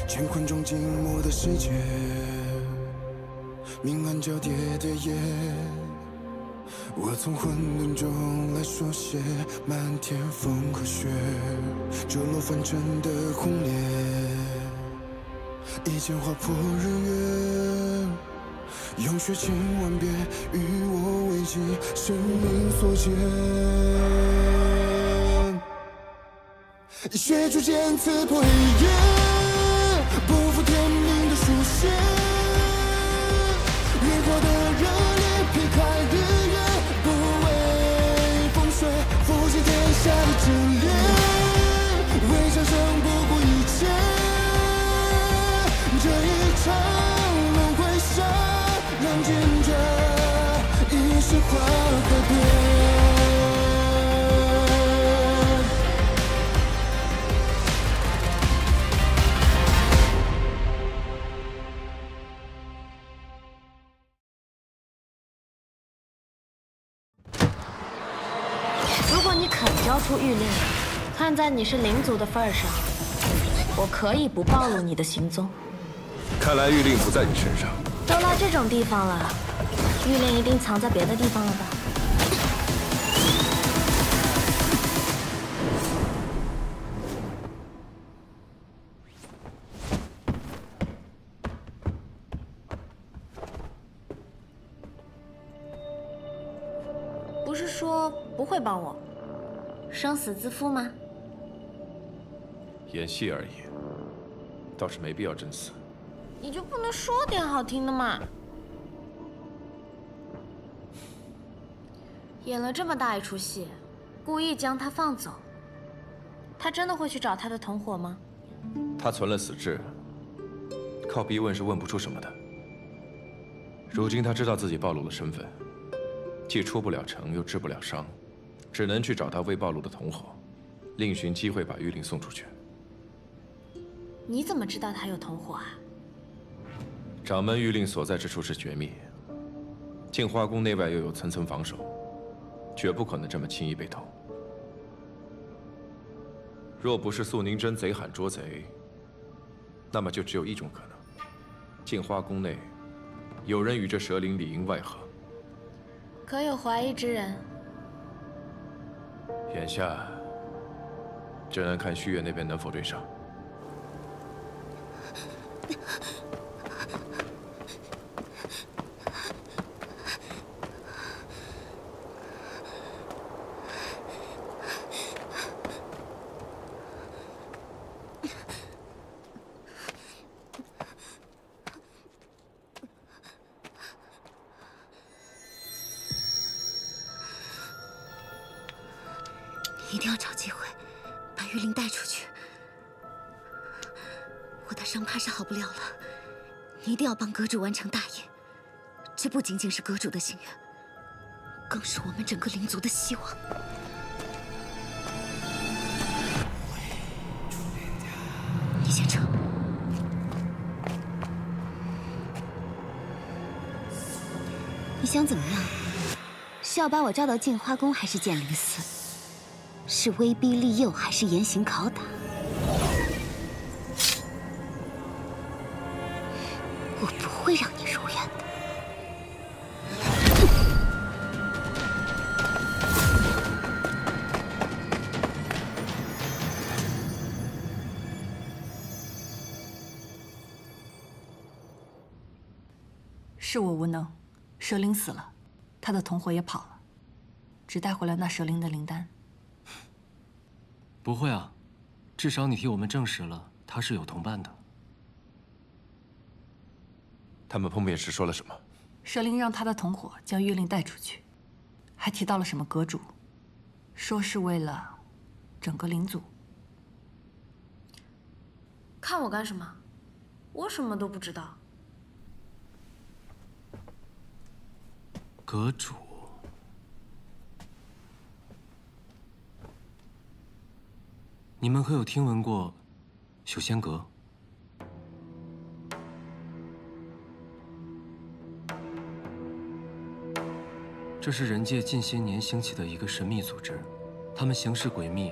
乾坤中静默的世界，明暗交叠的夜，我从混沌中来书写漫天风和雪，折落凡尘的轰烈，一剑划破日月，用血千万遍与我为己，生命所见。以血铸剑刺破黑夜，不负天命的书写，烈火的热烈劈开日月，不畏风雪，复兴天下的真烈，为战胜不顾一切，这一场轮回杀，让剑者一世化改变。如果你肯交出玉令，看在你是灵族的份上，我可以不暴露你的行踪。看来玉令不在你身上。都到这种地方了，玉令一定藏在别的地方了吧？不是说不会帮我，生死自负吗？演戏而已，倒是没必要真死。你就不能说点好听的吗？演了这么大一出戏，故意将他放走，他真的会去找他的同伙吗？他存了死志，靠逼问是问不出什么的。如今他知道自己暴露了身份，既出不了城，又治不了伤，只能去找他未暴露的同伙，另寻机会把玉令送出去。你怎么知道他有同伙啊？掌门玉令所在之处是绝密，镜花宫内外又有层层防守，绝不可能这么轻易被偷。若不是素宁真贼喊捉贼，那么就只有一种可能：镜花宫内有人与这蛇灵里应外合。可有怀疑之人？眼下只能看虚月那边能否对上。一定要找机会把玉灵带出去。我的伤怕是好不了了，你一定要帮阁主完成大业。这不仅仅是阁主的心愿，更是我们整个灵族的希望。你先撤。你想怎么样？是要把我召到镜花宫，还是剑灵寺？是威逼利诱，还是严刑拷打？我不会让你如愿的。是我无能，蛇灵死了，他的同伙也跑了，只带回了那蛇灵的灵丹。不会啊，至少你替我们证实了他是有同伴的。他们碰面时说了什么？蛇灵让他的同伙将玉令带出去，还提到了什么阁主，说是为了整个灵族。看我干什么？我什么都不知道。阁主。你们可有听闻过修仙阁？这是人界近些年兴起的一个神秘组织，他们行事诡秘，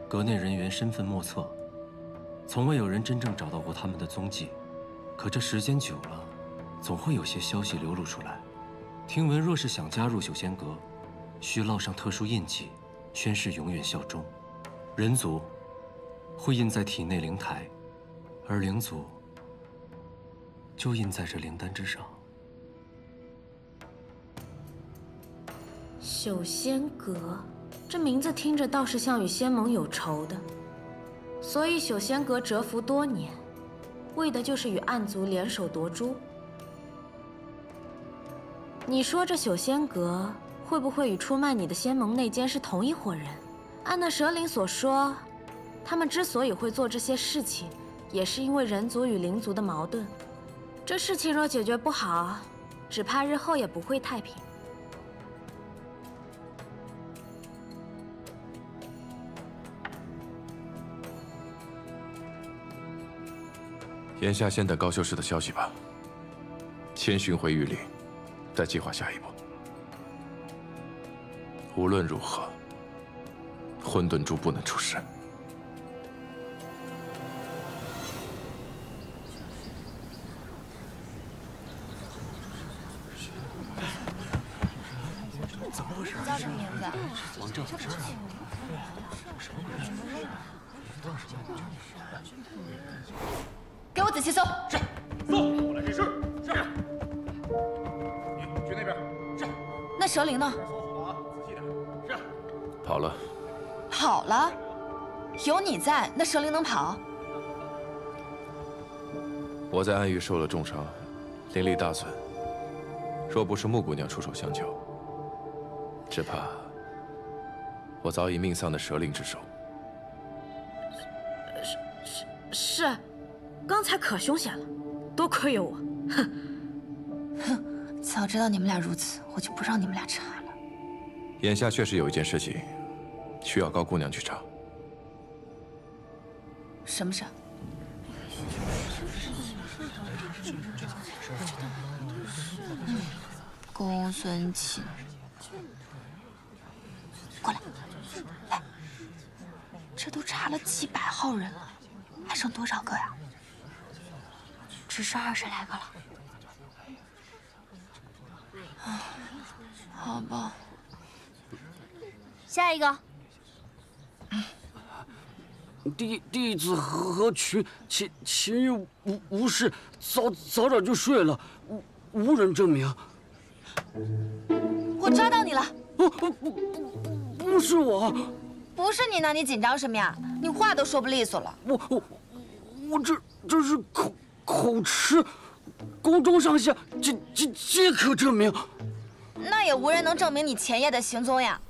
阁内人员身份莫测，从未有人真正找到过他们的踪迹。可这时间久了，总会有些消息流露出来。听闻，若是想加入修仙阁，需烙上特殊印记，宣誓永远效忠。人族会印在体内灵台，而灵族就印在这灵丹之上。修仙阁，这名字听着倒是像与仙盟有仇的。所以修仙阁蛰伏多年，为的就是与暗族联手夺珠。你说这修仙阁会不会与出卖你的仙盟内奸是同一伙人？按那蛇灵所说，他们之所以会做这些事情，也是因为人族与灵族的矛盾。这事情若解决不好，只怕日后也不会太平。眼下先等高修士的消息吧，先寻回玉灵，再计划下一步。无论如何，混沌珠不能出事。怎么回事？叫什么名字？王正。给我仔细搜。是。搜。我来指示。是。你去那边。是。那蛇灵呢？搜索啊，仔细点。是。跑了。跑了？有你在，那蛇灵能跑？我在暗域受了重伤，灵力大损。若不是木姑娘出手相救，只怕我早已命丧在蛇灵之手。是，刚才可凶险了，多亏有我。哼，早知道你们俩如此，我就不让你们俩查了。眼下确实有一件事情，需要高姑娘去查。什么事？公孙钦，过来，来，这都查了几百号人了，还剩多少个呀？只剩20来个了。啊，好吧。下一个。弟子何群前日无事，早点就睡了，无人证明。我抓到你了！不是我，不是你呢？你紧张什么呀？你话都说不利索了。我这是口吃，宫中上下皆可证明。那也无人能证明你前夜的行踪呀。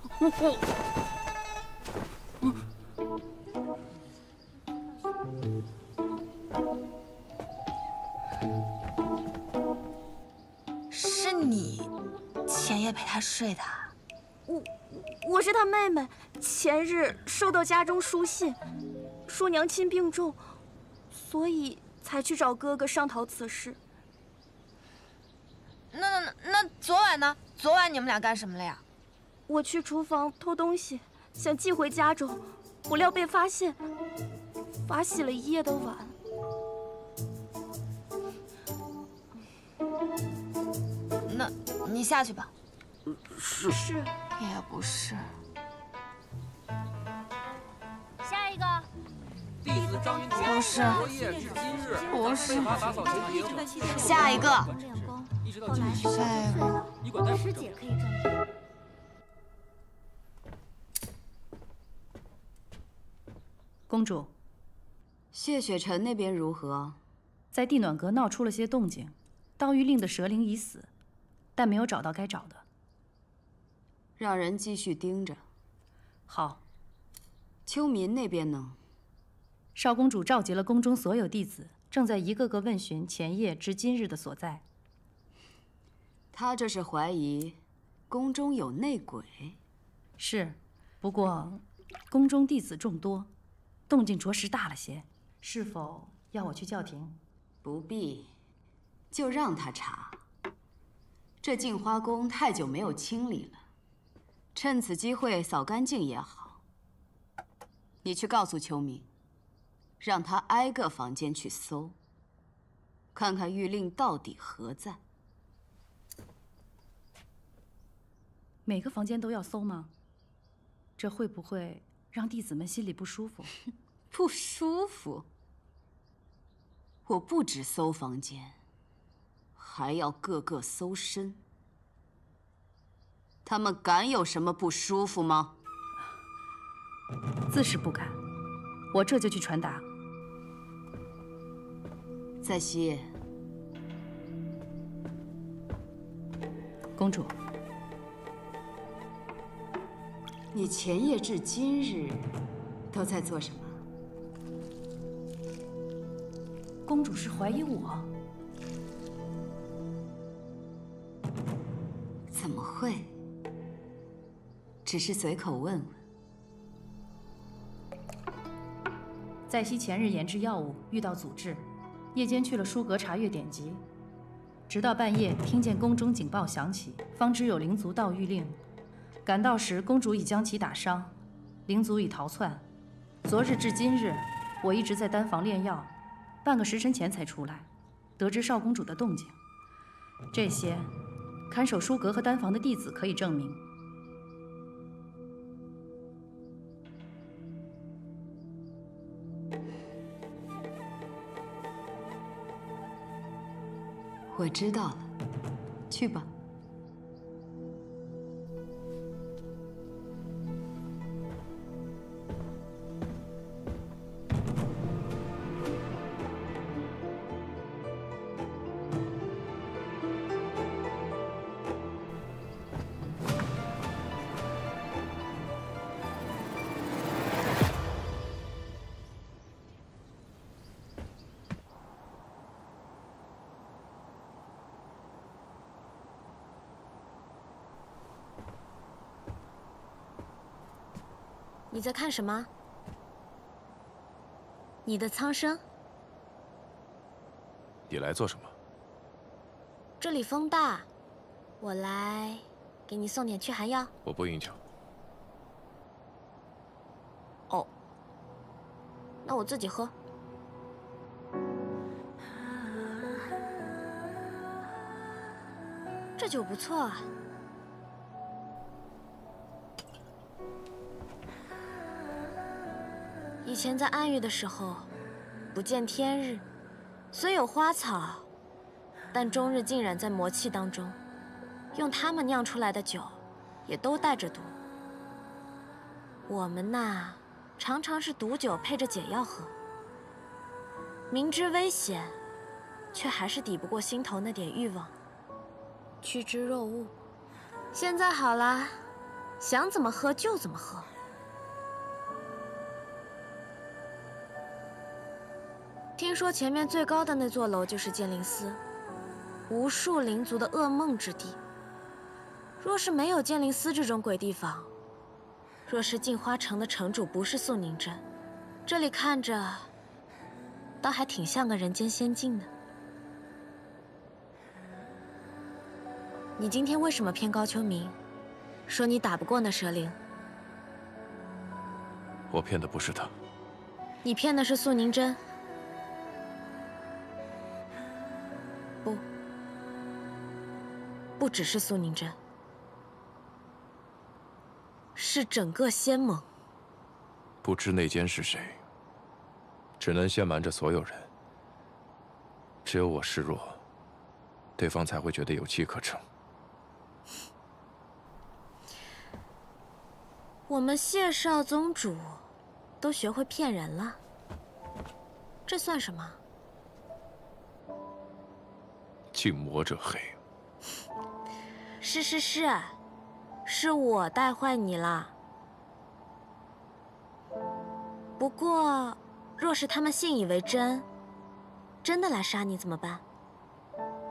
是你前夜陪他睡的？我是他妹妹，前日收到家中书信，说娘亲病重，所以才去找哥哥商讨此事。那昨晚呢？昨晚你们俩干什么了呀？我去厨房偷东西，想寄回家中，不料被发现，罚洗了一夜的碗。那你下去吧。是。也不是。下一个。弟子张云田，不是。昨夜至今日，不是。打扫前庭。下一个。一直到今天。下一个。你管他。师姐可以证明。公主，谢雪晨那边如何？在地暖阁闹出了些动静，刀鱼令的蛇灵已死，但没有找到该找的。让人继续盯着。好。秋民那边呢？少公主召集了宫中所有弟子，正在一个个问询前夜至今日的所在。他这是怀疑宫中有内鬼。是，不过宫中弟子众多，动静着实大了些。是否要我去叫停？不必，就让他查。这镜花宫太久没有清理了，趁此机会扫干净也好。你去告诉秋明，让他挨个房间去搜，看看玉令到底何在。每个房间都要搜吗？这会不会让弟子们心里不舒服？不舒服？我不止搜房间，还要个个搜身。他们敢有什么不舒服吗？自是不敢，我这就去传达。在西，公主，你前夜至今日都在做什么？公主是怀疑我？怎么会？只是随口问问。在西前日研制药物遇到阻滞，夜间去了书阁查阅典籍，直到半夜听见宫中警报响起，方知有灵族盗玉令。赶到时，公主已将其打伤，灵族已逃窜。昨日至今日，我一直在丹房炼药，半个时辰前才出来，得知少公主的动静。这些，看守书阁和丹房的弟子可以证明。我知道了，去吧。你在看什么？你的苍生？你来做什么？这里风大，我来给你送点驱寒药。我不应求。哦，那我自己喝。这酒不错啊。以前在暗域的时候，不见天日，虽有花草，但终日浸染在魔气当中，用它们酿出来的酒，也都带着毒。我们呐，常常是毒酒配着解药喝，明知危险，却还是抵不过心头那点欲望，趋之若鹜。现在好了，想怎么喝就怎么喝。听说前面最高的那座楼就是剑灵司，无数灵族的噩梦之地。若是没有剑灵司这种鬼地方，若是镜花城的城主不是素宁真，这里看着倒还挺像个人间仙境的。你今天为什么骗高秋明，说你打不过那蛇灵？我骗的不是他，你骗的是素宁真。不只是素宁真，是整个仙盟。不知内奸是谁，只能先瞒着所有人。只有我示弱，对方才会觉得有机可乘。我们谢少宗主都学会骗人了，这算什么？敬魔者黑。是我带坏你了。不过，若是他们信以为真，真的来杀你怎么办？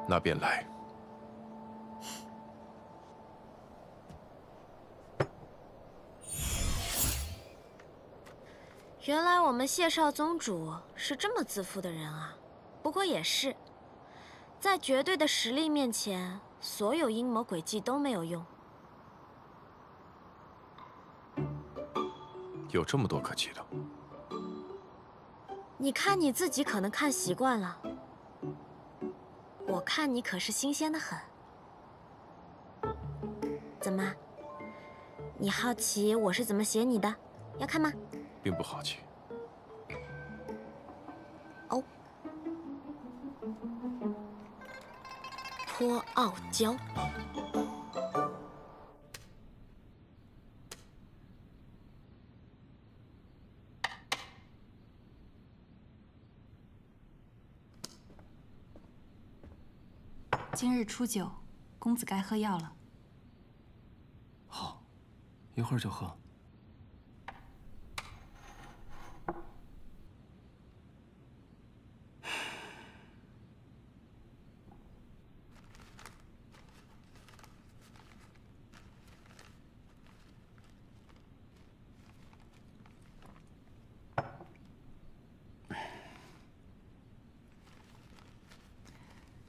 那便来。原来我们谢少宗主是这么自负的人啊！不过也是，在绝对的实力面前，所有阴谋诡计都没有用。有这么多可忌的？你看你自己可能看习惯了，我看你可是新鲜的很。怎么？你好奇我是怎么写你的？要看吗？并不好奇。哦，颇傲娇。今日初九，公子该喝药了。好，一会儿就喝。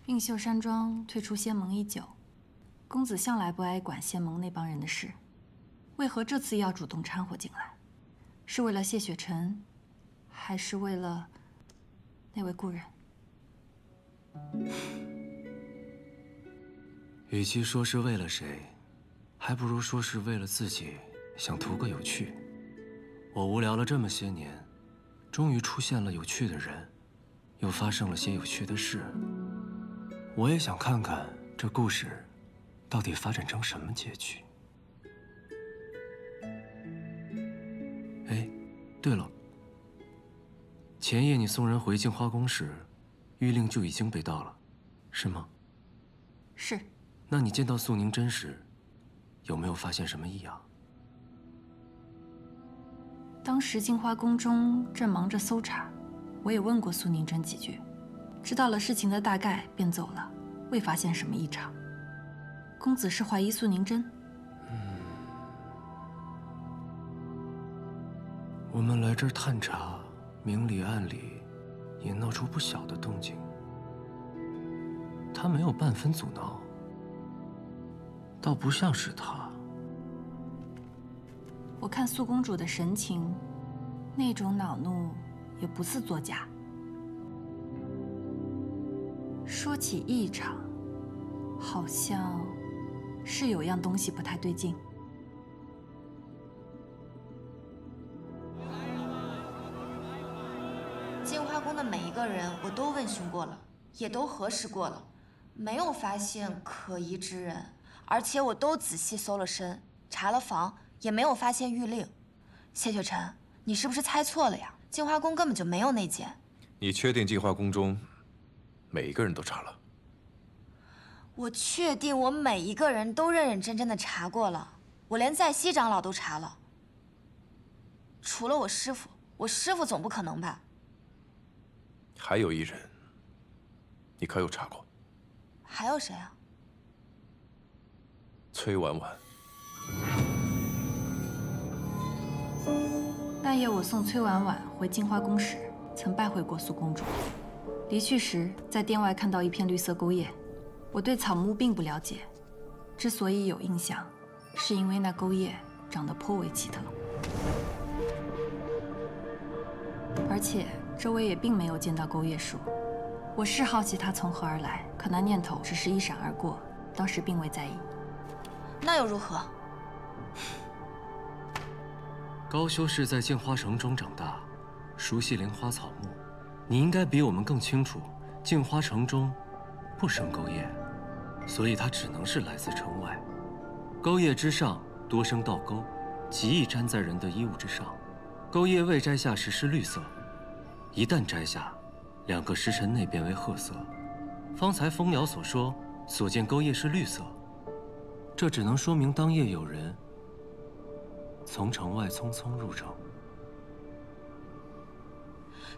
映秀山庄退出仙盟已久，公子向来不爱管仙盟那帮人的事，为何这次要主动掺和进来？是为了谢雪晨，还是为了那位故人？与其说是为了谁，还不如说是为了自己，想图个有趣。我无聊了这么些年，终于出现了有趣的人，又发生了些有趣的事。我也想看看这故事到底发展成什么结局。哎，对了，前夜你送人回镜花宫时，玉令就已经被盗了，是吗？是。那你见到素宁真时，有没有发现什么异样？当时镜花宫中正忙着搜查，我也问过素宁真几句，知道了事情的大概，便走了，未发现什么异常。公子是怀疑素宁真？我们来这儿探查，明里暗里也闹出不小的动静。他没有半分阻挠，倒不像是他。我看素公主的神情，那种恼怒也不似作假。说起异常，好像是有样东西不太对劲。镜花宫的每一个人，我都问询过了，也都核实过了，没有发现可疑之人，而且我都仔细搜了身，查了房，也没有发现玉令。谢雪晨，你是不是猜错了呀？镜花宫根本就没有那间。你确定镜花宫中每一个人都查了？我确定我每一个人都认认真真的查过了，我连在西长老都查了。除了我师父，我师父总不可能吧？还有一人，你可有查过？还有谁啊？崔婉婉。那夜我送崔婉婉回镜花宫时，曾拜会过素公主。离去时，在殿外看到一片绿色钩叶。我对草木并不了解，之所以有印象，是因为那钩叶长得颇为奇特，而且周围也并没有见到钩叶树。我是好奇它从何而来，可那念头只是一闪而过，当时并未在意。那又如何？高修是在镜花城中长大，熟悉灵花草木，你应该比我们更清楚，镜花城中不生钩叶，所以它只能是来自城外。钩叶之上多生倒钩，极易粘在人的衣物之上。钩叶未摘下时是绿色，一旦摘下，2个时辰内变为褐色。方才蜂鸟所说，所见钩叶是绿色，这只能说明当夜有人从城外匆匆入城。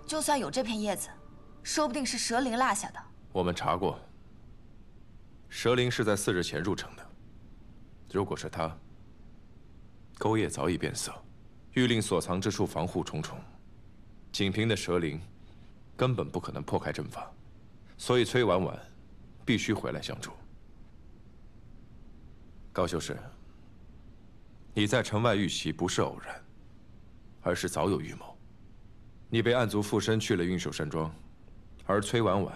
就算有这片叶子，说不定是蛇灵落下的。我们查过，蛇灵是在4日前入城的。如果是他，钩叶早已变色，玉令所藏之处防护重重，仅凭那蛇灵，根本不可能破开阵法，所以崔婉婉必须回来相助。高修士，你在城外遇袭不是偶然，而是早有预谋。你被暗族附身去了运手山庄，而崔婉婉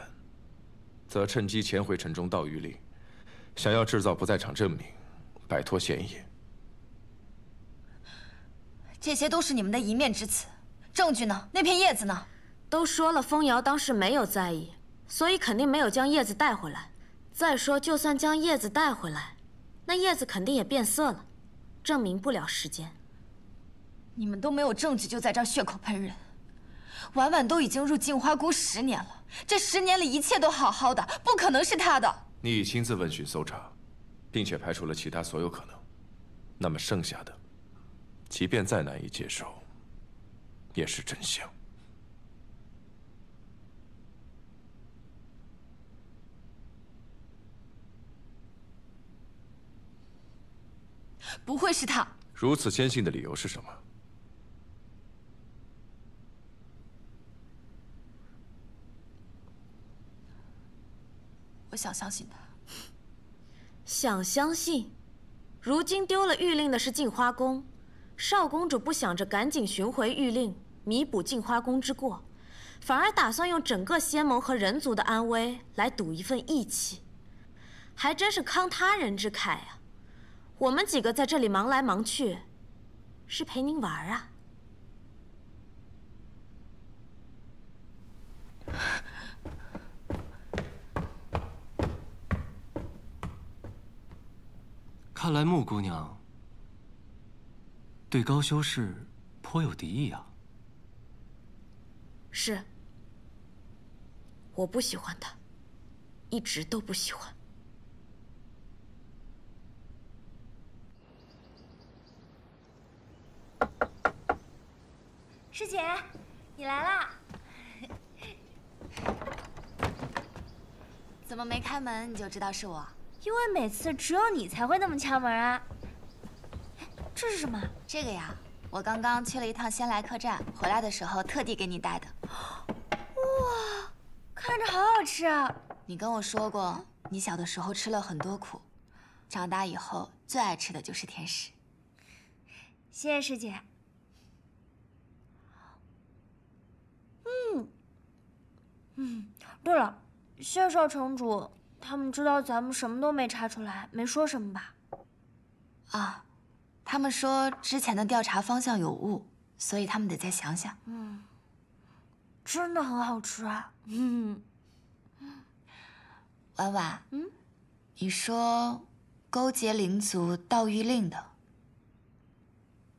则趁机潜回城中盗玉令，想要制造不在场证明，摆脱嫌疑。这些都是你们的一面之词，证据呢？那片叶子呢？都说了，风瑶当时没有在意，所以肯定没有将叶子带回来。再说，就算将叶子带回来，那叶子肯定也变色了，证明不了时间。你们都没有证据，就在这儿血口喷人。婉婉都已经入镜花宫10年了，这10年里一切都好好的，不可能是她的。你已亲自问询搜查，并且排除了其他所有可能，那么剩下的，即便再难以接受，也是真相。不会是他。如此坚信的理由是什么？我想相信他。想相信？如今丢了玉令的是镜花宫，少公主不想着赶紧寻回玉令，弥补镜花宫之过，反而打算用整个仙盟和人族的安危来赌一份义气，还真是慷他人之慨啊！我们几个在这里忙来忙去，是陪您玩啊。看来穆姑娘对高修氏颇有敌意啊。是，我不喜欢他，一直都不喜欢。师姐，你来啦！怎么没开门你就知道是我？因为每次只有你才会那么敲门啊。这是什么？这个呀，我刚刚去了一趟仙来客栈，回来的时候特地给你带的。哇，看着好好吃啊！你跟我说过，你小的时候吃了很多苦，长大以后最爱吃的就是甜食。谢谢师姐。对了，谢少城主，他们知道咱们什么都没查出来，没说什么吧？啊，他们说之前的调查方向有误，所以他们得再想想。真的很好吃啊。婉婉，你说勾结灵族盗玉令的，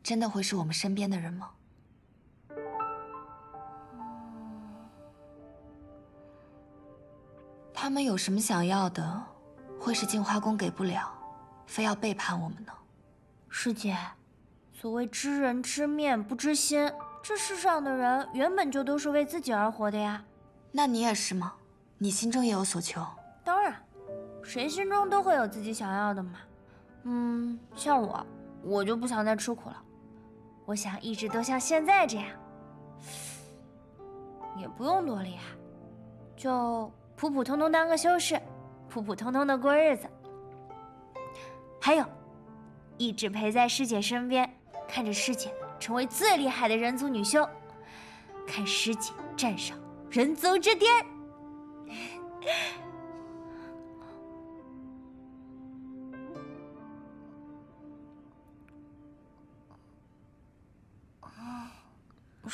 真的会是我们身边的人吗？他们有什么想要的，会是镜花宫给不了，非要背叛我们呢？师姐，所谓知人知面不知心，这世上的人原本就都是为自己而活的呀。那你也是吗？你心中也有所求？当然，谁心中都会有自己想要的嘛。像我就不想再吃苦了，我想一直都像现在这样，也不用多厉害，就普普通通当个修士，普普通通的过日子。还有，一直陪在师姐身边，看着师姐成为最厉害的人族女修，看师姐站上人族之巅。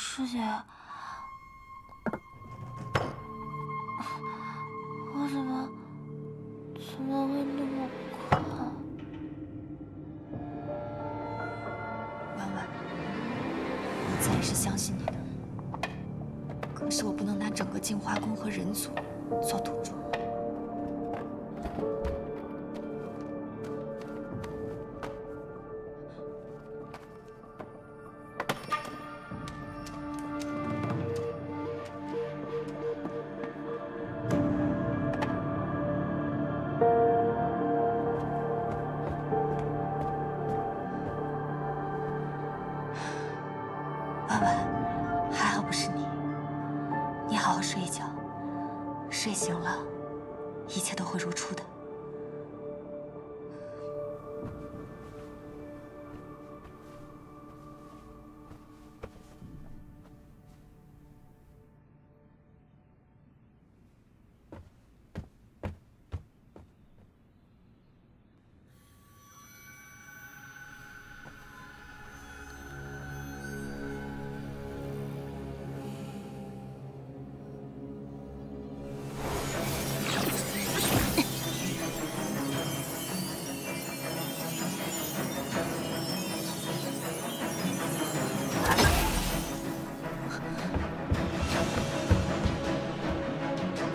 师姐，我怎么会那么快？婉婉，我自然是相信你的，可是我不能拿整个镜花宫和人族做赌注。婉婉，还好不是你。你好好睡一觉，睡醒了，一切都会如初的。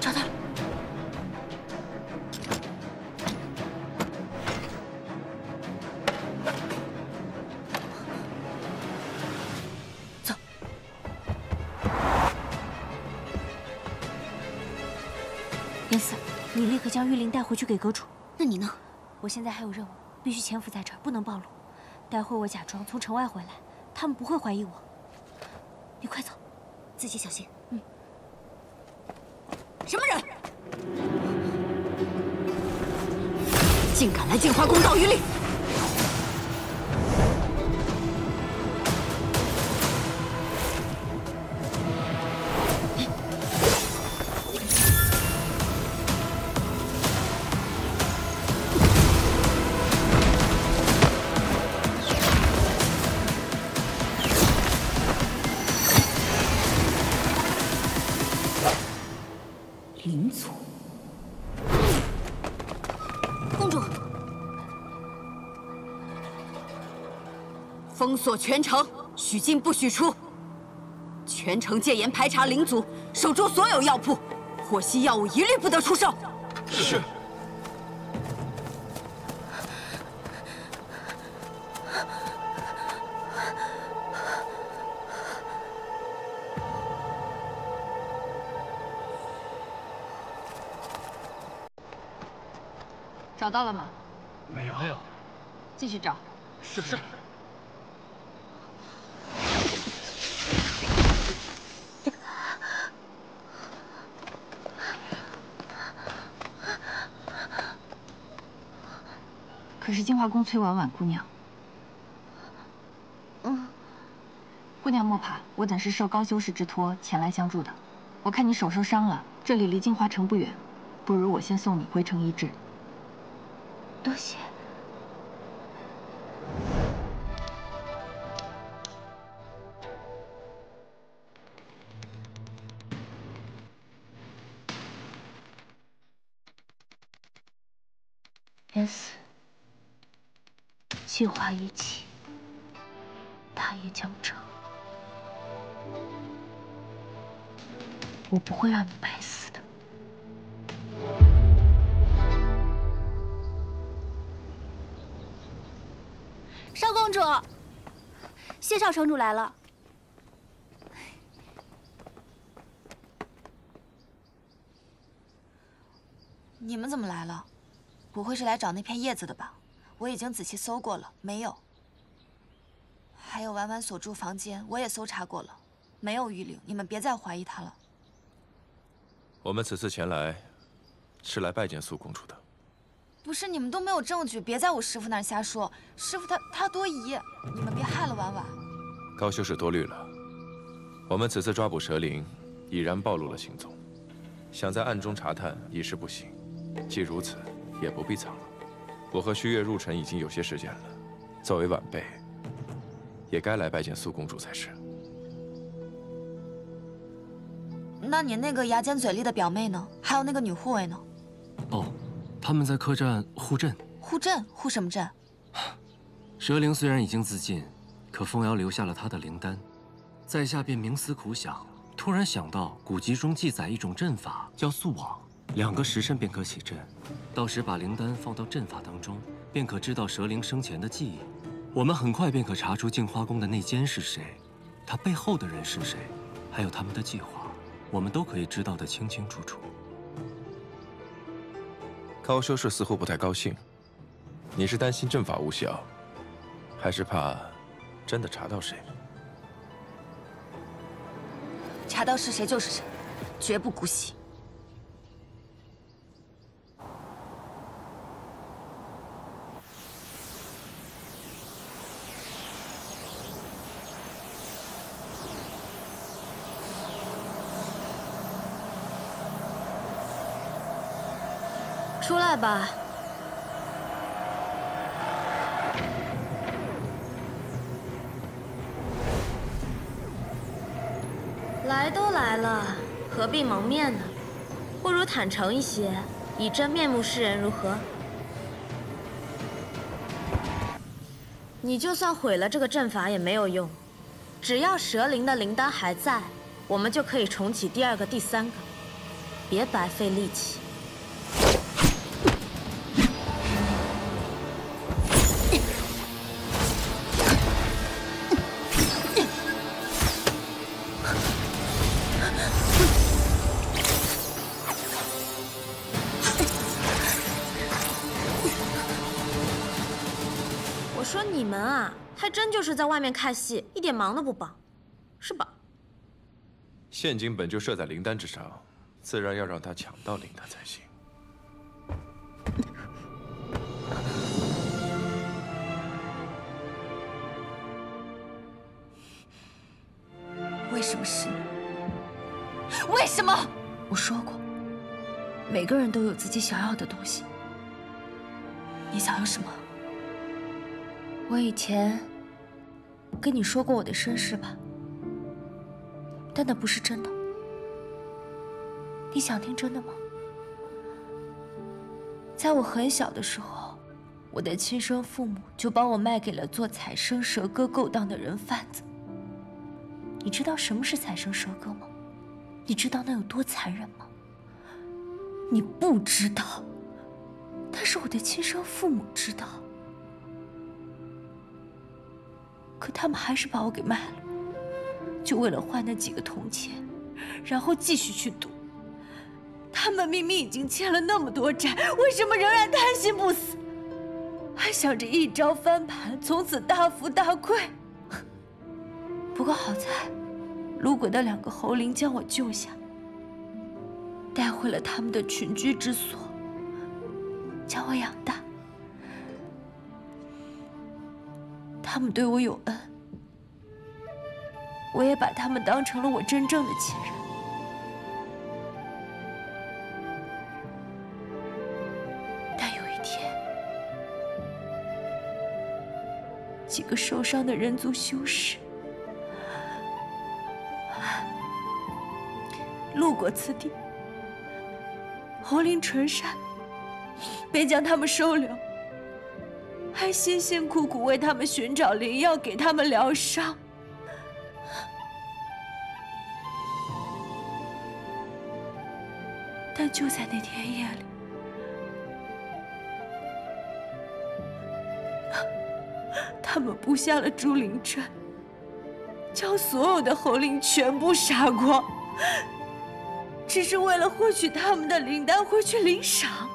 找到了。走。严四，你立刻将玉灵带回去给阁主。那你呢？我现在还有任务，必须潜伏在这儿，不能暴露。待会我假装从城外回来，他们不会怀疑我。你快走，自己小心。嗯。什么人？竟敢来净华宫盗玉令！灵族，公主，封锁全城，许进不许出。全城戒严排查灵族，守住所有药铺，获悉药物一律不得出售。是。找到了吗？没有。继续找。是。可是净华宫崔婉婉姑娘。姑娘莫怕，我等是受高修士之托前来相助的。我看你手受伤了，这里离净华城不远，不如我先送你回城医治。多谢。严四，计划一起，大业将成，我不会让你白死的。少公主，谢少城主来了。你们怎么来了？不会是来找那片叶子的吧？我已经仔细搜过了，没有。还有婉婉所住房间，我也搜查过了，没有玉灵。你们别再怀疑她了。我们此次前来，是来拜见苏公主的。不是，你们都没有证据，别在我师父那儿瞎说。师父他多疑，你们别害了婉婉。高修士多虑了。我们此次抓捕蛇灵，已然暴露了行踪，想在暗中查探已是不行。既如此，也不必藏了。我和虚月入城已经有些时间了，作为晚辈，也该来拜见苏公主才是。那你那个牙尖嘴利的表妹呢？还有那个女护卫呢？哦，他们在客栈护阵。护阵？护什么阵？蛇灵虽然已经自尽，可凤瑶留下了她的灵丹，在下便冥思苦想，突然想到古籍中记载一种阵法，叫宿网，2个时辰便可起阵。到时把灵丹放到阵法当中，便可知道蛇灵生前的记忆。我们很快便可查出净华宫的内奸是谁，他背后的人是谁，还有他们的计划，我们都可以知道得清清楚楚。高修士似乎不太高兴，你是担心阵法无效，还是怕真的查到谁？查到是谁就是谁，绝不姑息。出来吧。来都来了，何必蒙面呢？不如坦诚一些，以真面目示人，如何？你就算毁了这个阵法也没有用，只要蛇灵的灵丹还在，我们就可以重启第2个、第3个。别白费力气。我说你们啊，还真就是在外面看戏，一点忙都不帮，是吧？陷阱本就设在灵丹之上，自然要让他抢到灵丹才行。为什么是你？为什么？我说过，每个人都有自己想要的东西。你想要什么？我以前跟你说过我的身世吧，但那不是真的。你想听真的吗？在我很小的时候，我的亲生父母就把我卖给了做采生蛇割勾当的人贩子。你知道什么是采生蛇割吗？你知道那有多残忍吗？你不知道，但是我的亲生父母知道。可他们还是把我给卖了，就为了换那几个铜钱，然后继续去赌。他们明明已经欠了那么多债，为什么仍然贪心不死，还想着一朝翻盘，从此大富大贵？不过好在，路过的2个侯灵将我救下，带回了他们的群居之所，将我养大。他们对我有恩，我也把他们当成了我真正的亲人。但有一天，几个受伤的人族修士路过此地，侯灵纯善，便将他们收留，还辛辛苦苦为他们寻找灵药，给他们疗伤。但就在那天夜里，他们布下了朱灵阵，将所有的侯灵全部杀光，只是为了获取他们的灵丹回去领赏。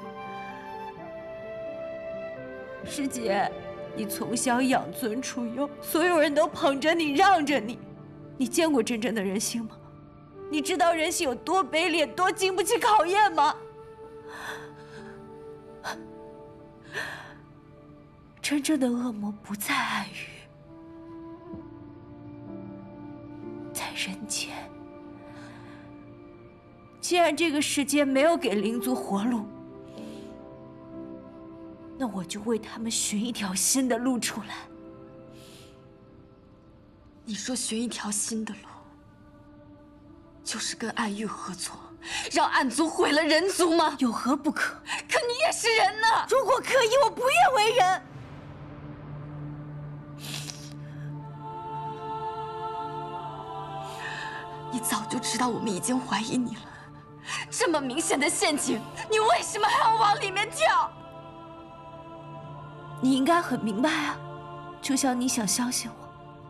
师姐，你从小养尊处优，所有人都捧着你，让着你，你见过真正的人性吗？你知道人性有多卑劣，多经不起考验吗？真正的恶魔不在暗域，在人间。既然这个世界没有给灵族活路，那我就为他们寻一条新的路出来。你说寻一条新的路，就是跟暗域合作，让暗族毁了人族吗？有何不可？可你也是人呐！如果可以，我不愿为人。你早就知道我们已经怀疑你了，这么明显的陷阱，你为什么还要往里面跳？你应该很明白啊，就像你想相信我，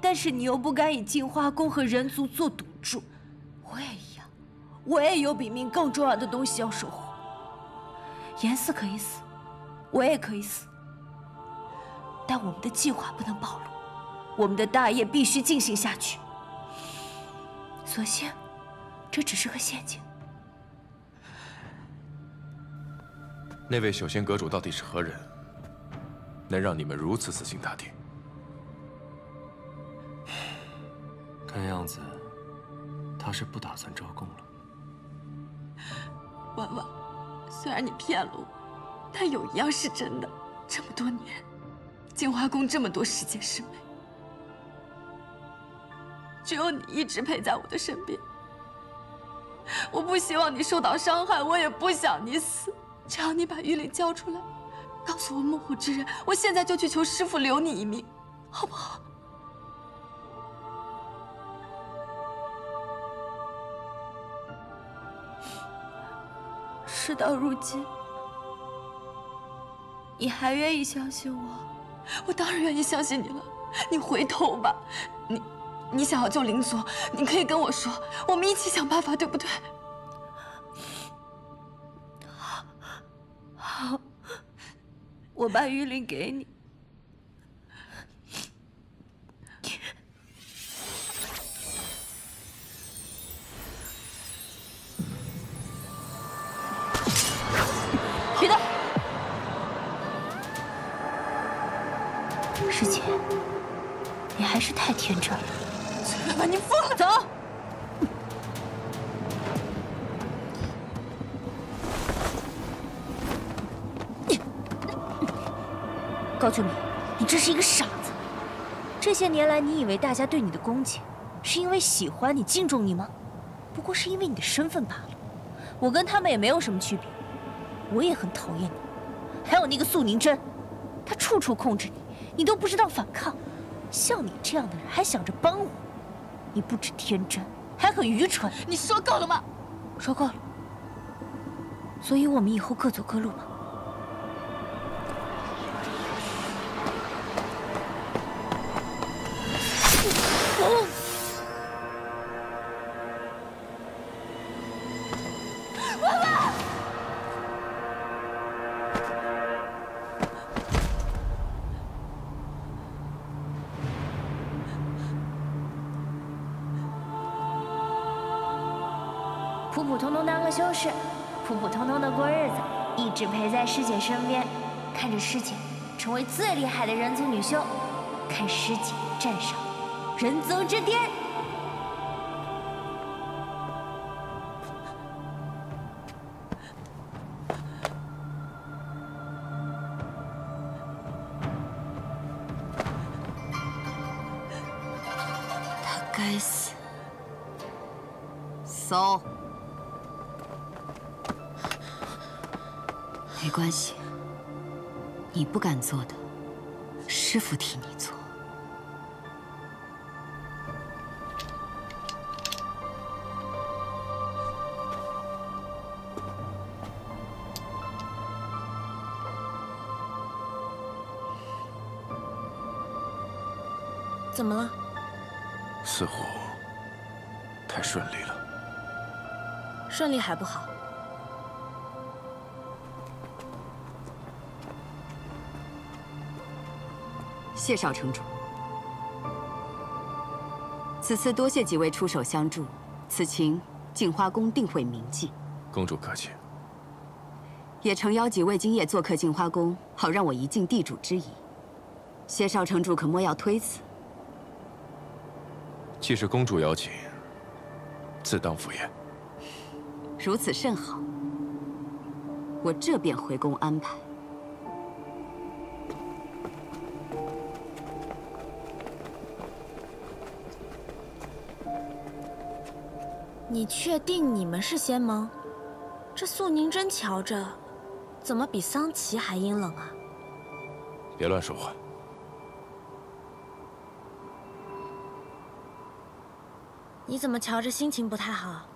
但是你又不敢以净化宫和人族做赌注。我也一样，我也有比命更重要的东西要守护。严四可以死，我也可以死，但我们的计划不能暴露，我们的大业必须进行下去。所幸，这只是个陷阱。那位修仙阁主到底是何人？能让你们如此死心塌地？看样子，他是不打算招供了。婉婉，虽然你骗了我，但有一样是真的：这么多年，净化宫这么多世界师妹，只有你一直陪在我的身边。我不希望你受到伤害，我也不想你死。只要你把玉灵交出来，告诉我幕后之人，我现在就去求师父留你一命，好不好？事到如今，你还愿意相信我？我当然愿意相信你了。你回头吧，你想要救林所，你可以跟我说，我们一起想办法，对不对？好，我把玉令给你。别动！师姐，你还是太天真了。崔婉婉，你疯了！走。高秋明，你真是一个傻子。这些年来，你以为大家对你的恭敬，是因为喜欢你、敬重你吗？不过是因为你的身份罢了。我跟他们也没有什么区别，我也很讨厌你。还有那个素宁真，她处处控制你，你都不知道反抗。像你这样的人还想着帮我，你不止天真，还很愚蠢。你说够了吗？说够了。所以我们以后各走各路吧。普普通通当个修士，普普通通的过日子，一直陪在师姐身边，看着师姐成为最厉害的人族女修，看师姐站上人族之巅。他该死！搜。没关系，你不敢做的，师父替你做。怎么了？似乎太顺利了。顺利还不好。谢少城主，此次多谢几位出手相助，此情镜花宫定会铭记。公主客气。也诚邀几位今夜做客镜花宫，好让我一尽地主之谊。谢少城主可莫要推辞。既是公主邀请，自当赴宴。如此甚好，我这便回宫安排。你确定你们是仙盟？这素宁真瞧着，怎么比桑琪还阴冷啊？别乱说话。你怎么瞧着心情不太好？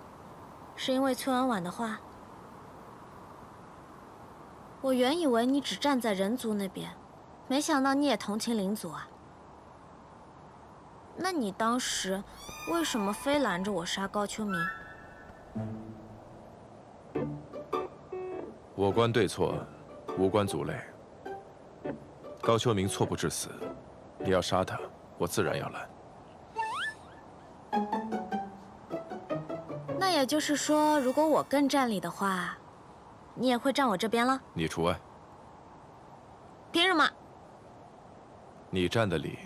是因为崔婉婉的话？我原以为你只站在人族那边，没想到你也同情灵族啊。那你当时为什么非拦着我杀高秋明？我观对错，无关族类。高秋明错不致死，你要杀他，我自然要拦。那也就是说，如果我更占理的话，你也会站我这边了？你除外。凭什么？你站的理，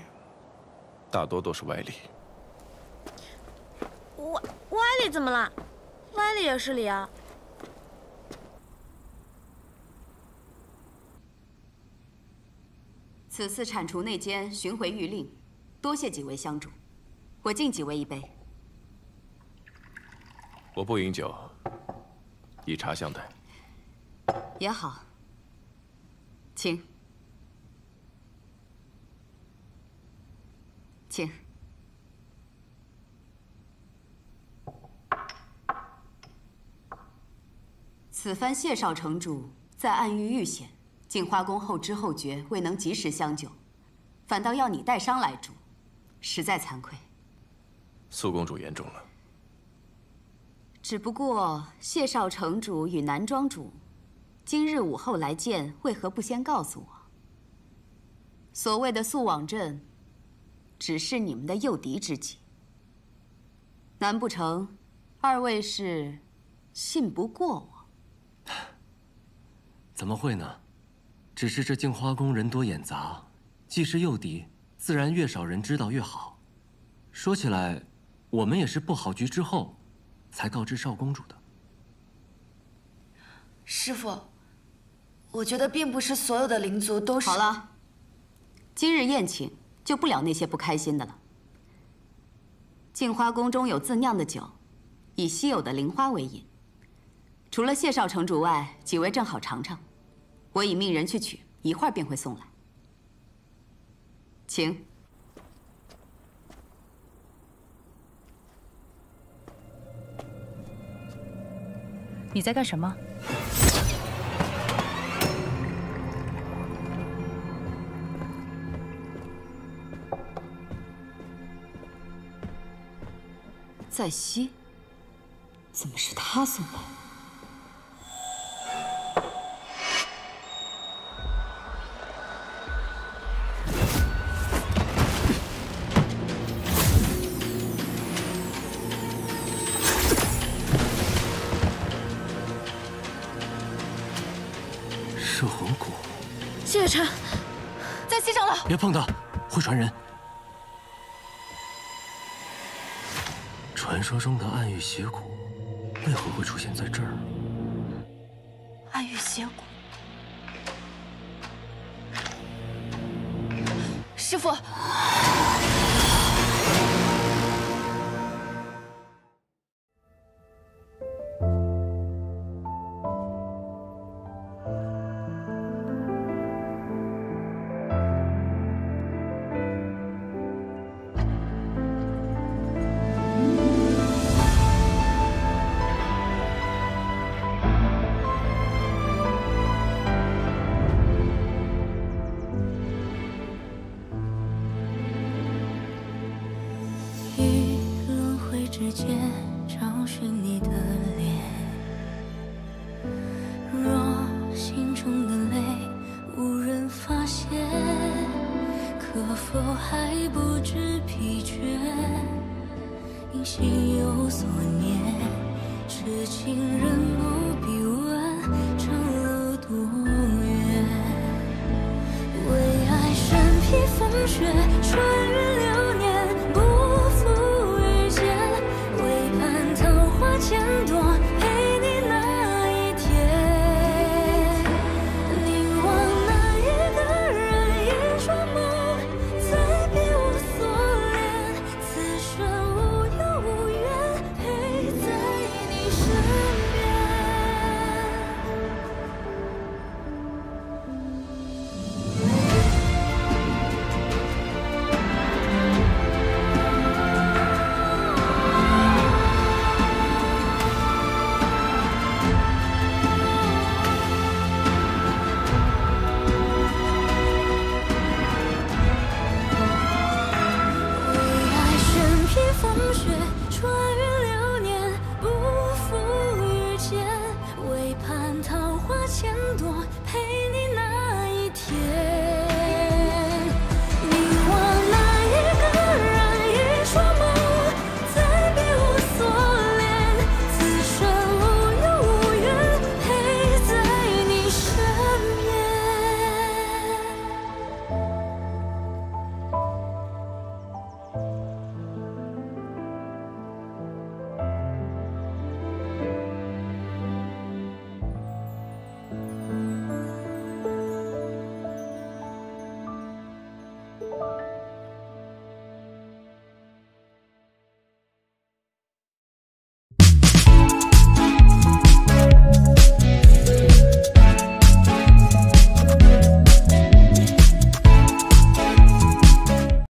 大多都是歪理。歪理怎么了？歪理也是理啊。此次铲除内奸，寻回谕令，多谢几位相助，我敬几位一杯。我不饮酒，以茶相待。也好，请，请。此此番谢少城主在暗域遇险，镜花宫后知后觉，未能及时相救，反倒要你带伤来助，实在惭愧。苏公主言重了。只不过谢少城主与南庄主今日午后来见，为何不先告诉我？所谓的速往镇，只是你们的诱敌之计。难不成二位是信不过我？怎么会呢？只是这镜花宫人多眼杂，既是诱敌，自然越少人知道越好。说起来，我们也是布好局之后，才告知少公主的。师父，我觉得并不是所有的灵族都是……好了，今日宴请就不聊那些不开心的了。镜花宫中有自酿的酒，以稀有的灵花为饮。除了谢少城主外，几位正好尝尝。我已命人去取，一会儿便会送来。请。你在干什么？在西？怎么是他送来？摄魂骨。谢雪晨，在西长老，别碰他，会传人。传说中的暗域邪骨，为何会出现在这儿？暗域邪骨，师父。之间找寻你的脸，若心中的泪无人发现，可否还不知疲倦？因心有所念，痴情人不必问长路多远。为爱身披风雪，穿越流年，不负遇见。为盼桃花千朵，陪你那一天。凝望那一个人，一双梦，再别无所恋。此生无忧无怨，陪在你身边。风雪穿越流年，不负遇见。为盼桃花千朵，陪你那一天。